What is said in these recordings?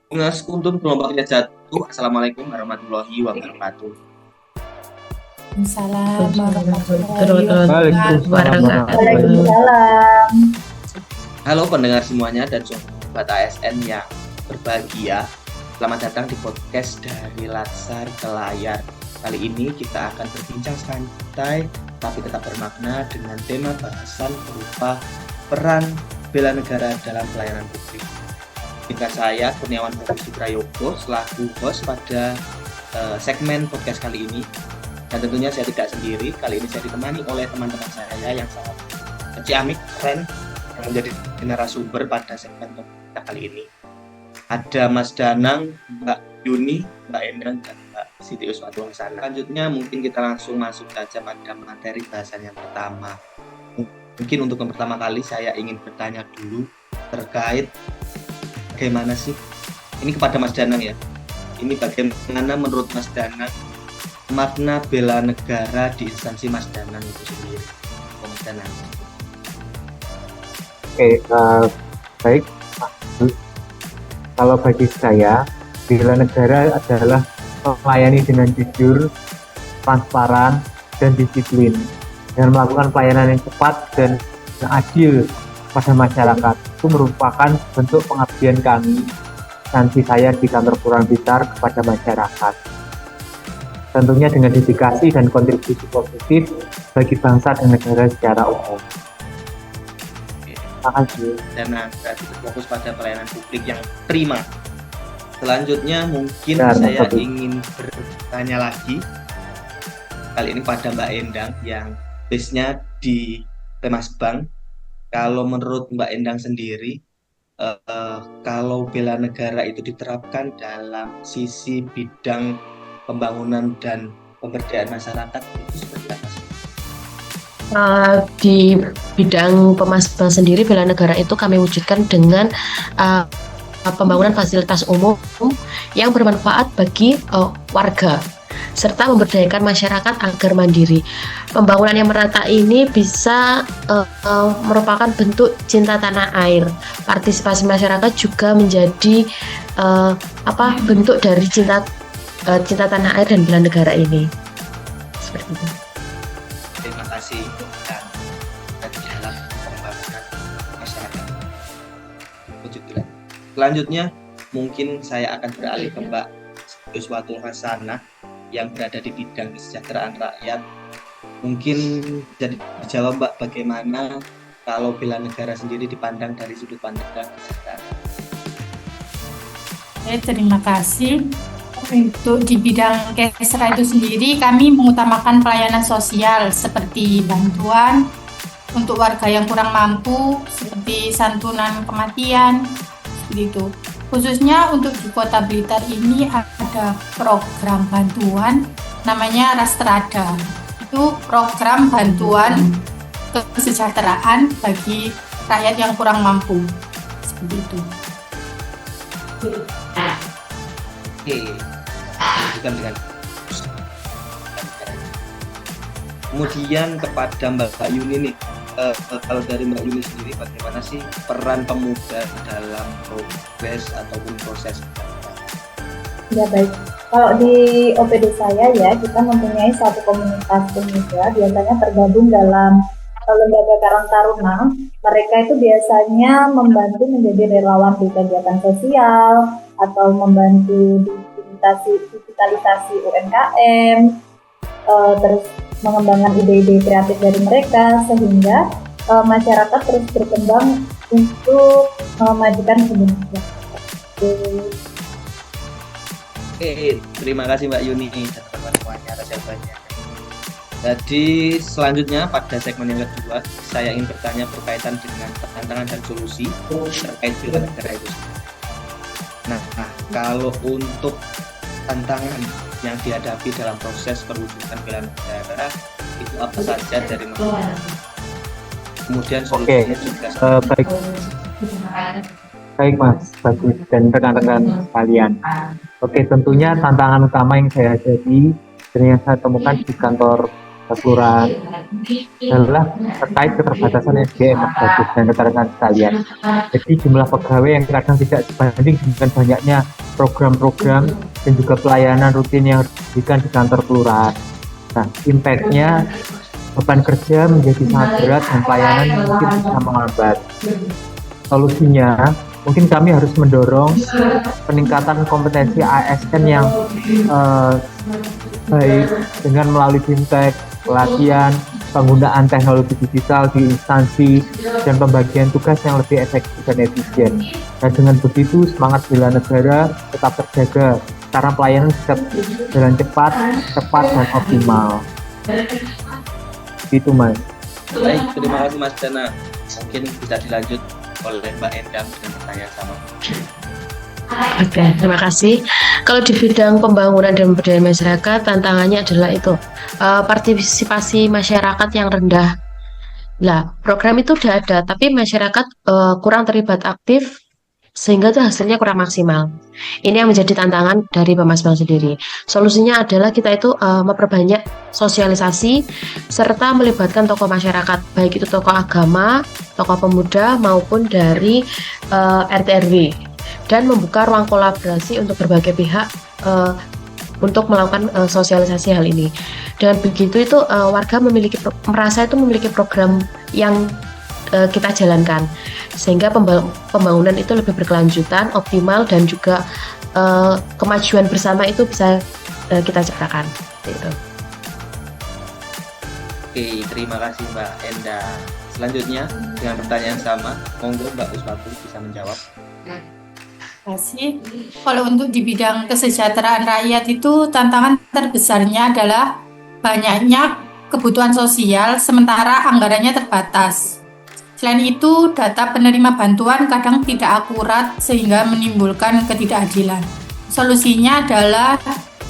Mas Kuntum gelombangnya jatuh. Assalamualaikum warahmatullahi wabarakatuh. Waalaikumsalam warahmatullahi Waalaikumsalam wabarakatuh. warahmatullahi Waalaikumsalam. Halo pendengar semuanya dan sobat ASN yang berbahagia. Selamat datang di podcast dari Latsar ke Layar. Kali ini kita akan berbincang santai tapi tetap bermakna dengan tema bahasan berupa peran bela negara dalam pelayanan publik. Dengan saya Kurniawan Prabowo Prayogo selaku host pada segmen podcast kali ini. Dan tentunya saya tidak sendiri, kali ini saya ditemani oleh teman-teman saya yang sangat ciamik, keren, yang menjadi narasumber pada segmen kita kali ini. Ada Mas Danang, Mbak Yuni, Mbak Endang, dan Mbak Siti Uswatuwangsana. Selanjutnya mungkin kita langsung masuk saja pada materi bahasan yang pertama. Mungkin untuk yang pertama kali saya ingin bertanya dulu terkait bagaimana sih, ini kepada Mas Danang ya, ini bagaimana menurut Mas Danang makna bela negara di instansi Mas Danang itu sendiri. Mas Danang. Oke, baik. Kalau bagi saya, bela negara adalah melayani dengan jujur, transparan, dan disiplin, dengan melakukan pelayanan yang cepat dan adil pada masyarakat. Itu merupakan bentuk pengabdian kami, nanti saya di kantor Kelurahan Blitar kepada masyarakat. Tentunya dengan dedikasi dan kontribusi positif bagi bangsa dan negara secara umum. Terima kasih. Dan berarti fokus pada pelayanan publik yang prima. Selanjutnya mungkin saya ingin bertanya lagi kali ini pada Mbak Endang yang base-nya di Pemasbang. Kalau menurut Mbak Endang sendiri, kalau bela negara itu diterapkan dalam sisi bidang pembangunan dan pemberdayaan masyarakat itu seperti apa sih? Di bidang Pemasbang sendiri, bela negara itu kami wujudkan dengan pembangunan fasilitas umum yang bermanfaat bagi warga serta memberdayakan masyarakat agar mandiri. Pembangunan yang merata ini bisa merupakan bentuk cinta tanah air. Partisipasi masyarakat juga menjadi bentuk dari cinta tanah air dan bela negara ini. Seperti itu. Terima kasih dan dalam pembangunan masyarakat. Selanjutnya mungkin saya akan beralih ke Mbak Uswatuwangsana yang berada di bidang kesejahteraan rakyat. Mungkin jadi dijawab Mbak, bagaimana kalau bela negara sendiri dipandang dari sudut pandang kesejahteraan? Terima kasih. Untuk di bidang Kesra itu sendiri, kami mengutamakan pelayanan sosial seperti bantuan untuk warga yang kurang mampu, seperti santunan kematian, seperti itu. Khususnya untuk di Kota Blitar ini ada program bantuan namanya Rastrada. Itu program bantuan kesejahteraan bagi rakyat yang kurang mampu, seperti itu. Oke, bukan dengan kemudian kepada Mbak Yuni nih, kalau dari Mbak Yuni sendiri bagaimana sih peran pemuda dalam progres ataupun proses? Ya baik, kalau di OPD saya ya kita mempunyai satu komunitas pemuda biasanya tergabung dalam lembaga Karang Taruna. Mereka itu biasanya membantu menjadi relawan di kegiatan sosial atau membantu digitalisasi UMKM, terus mengembangkan ide-ide kreatif dari mereka sehingga masyarakat terus berkembang untuk memajukan Indonesia. Oke, terima kasih Mbak Yuni dan teman-temannya atas jawabannya. Jadi selanjutnya pada segmen yang kedua saya ingin bertanya berkaitan dengan tantangan dan solusi terkait bela negara itu. Nah, kalau untuk tantangan yang dihadapi dalam proses perwujudan bela negara itu apa saja dari mana? Kemudian solusinya juga baik. Baik Mas, bagus dan rekan-rekan sekalian. Oke, tentunya tantangan utama yang saya hadapi dan yang saya temukan di kantor kelurahan adalah terkait keterbatasan SDM bagus dan rekan-rekan sekalian. Jadi jumlah pegawai yang kadang tidak sebanding dengan banyaknya program-program dan juga pelayanan rutin yang diberikan di kantor kelurahan. Nah, impact-nya beban kerja menjadi sangat berat dan pelayanan mungkin bisa menghambat. Solusinya, mungkin kami harus mendorong peningkatan kompetensi ASN yang baik dengan melalui fintech, pelatihan, penggunaan teknologi digital di instansi, dan pembagian tugas yang lebih efektif dan efisien. Dan dengan begitu, semangat bela negara tetap terjaga, karena pelayanan bisa berjalan cepat, dan optimal. Itu, Mas. Baik, terima kasih Mas Dana. Mungkin bisa dilanjut oleh Mbak Endang dengan pertanyaan sama. Oke, terima kasih. Kalau di bidang pembangunan dan pemberdayaan masyarakat, tantangannya adalah itu partisipasi masyarakat yang rendah. Nah, program itu sudah ada, tapi masyarakat kurang terlibat aktif, sehingga itu hasilnya kurang maksimal. Ini yang menjadi tantangan dari Pemas Bank sendiri. Solusinya adalah kita itu memperbanyak sosialisasi serta melibatkan tokoh masyarakat, baik itu tokoh agama, tokoh pemuda maupun dari RT RW, dan membuka ruang kolaborasi untuk berbagai pihak untuk melakukan sosialisasi hal ini. Dengan begitu itu warga merasa itu memiliki program yang kita jalankan, sehingga pembangunan itu lebih berkelanjutan, optimal, dan juga kemajuan bersama itu bisa kita ciptakan. Gitu. Oke, terima kasih Mbak Enda. Selanjutnya dengan pertanyaan sama, monggo Mbak Uswatu bisa menjawab. Terima kasih. Kalau untuk di bidang kesejahteraan rakyat itu tantangan terbesarnya adalah banyaknya kebutuhan sosial sementara anggarannya terbatas. Selain itu, data penerima bantuan kadang tidak akurat sehingga menimbulkan ketidakadilan. Solusinya adalah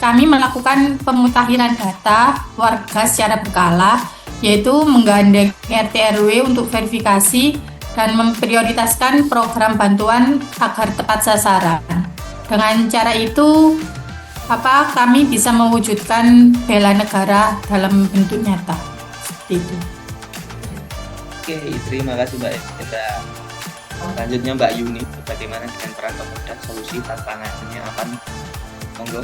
kami melakukan pemutakhiran data warga secara berkala, yaitu menggandeng RT RW untuk verifikasi dan memprioritaskan program bantuan agar tepat sasaran. Dengan cara itu, kami bisa mewujudkan bela negara dalam bentuk nyata. Seperti itu. Oke, terima kasih Mbak Enda. Selanjutnya Mbak Yuni, bagaimana dengan peran pemuda, solusi tantangannya apa nih? Monggo.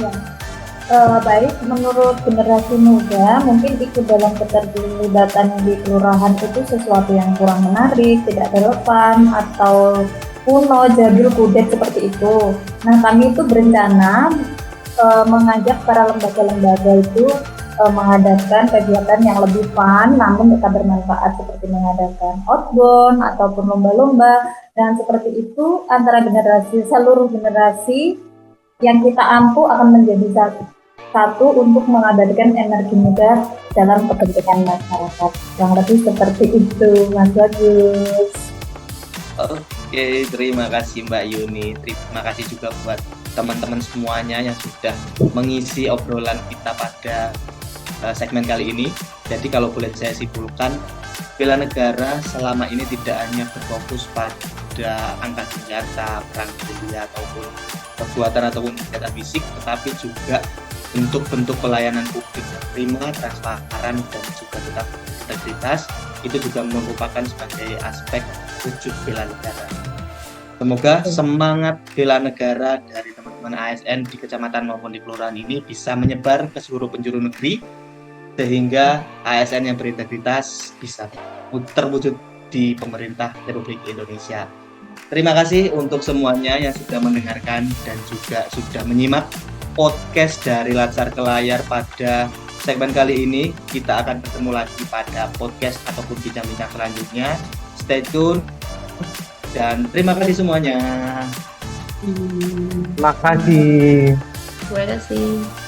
Baik, menurut generasi muda, mungkin ikut dalam keterlibatan di kelurahan itu sesuatu yang kurang menarik, tidak relevan, atau kuno, jadul, kudet seperti itu. Nah, kami itu berencana mengajak para lembaga-lembaga itu mengadakan kegiatan yang lebih fun namun tetap bermanfaat, seperti mengadakan outbound ataupun lomba-lomba, dan seperti itu antara seluruh generasi yang kita ampu akan menjadi satu untuk mengabadikan energi muda dalam kepentingan masyarakat. Yang lebih seperti itu, Mas Bagus. Oke, terima kasih Mbak Yuni. Terima kasih juga buat teman-teman semuanya yang sudah mengisi obrolan kita pada segmen kali ini. Jadi kalau boleh saya simpulkan, bela negara selama ini tidak hanya berfokus pada angkat senjata, perang gerilya ataupun perbuatan ataupun senjata fisik, tetapi juga bentuk-bentuk pelayanan publik yang prima, transparan, dan juga tetap integritas. Itu juga merupakan sebagai aspek wujud bela negara. Semoga semangat bela negara dari teman-teman ASN di kecamatan maupun di kelurahan ini bisa menyebar ke seluruh penjuru negeri, sehingga ASN yang berintegritas bisa terwujud di pemerintah Republik Indonesia. Terima kasih untuk semuanya yang sudah mendengarkan dan juga sudah menyimak podcast dari Latsar ke Layar pada segmen kali ini. Kita akan bertemu lagi pada podcast ataupun bincang-bincang selanjutnya. Stay tune dan terima kasih semuanya. Terima kasih. Terima kasih.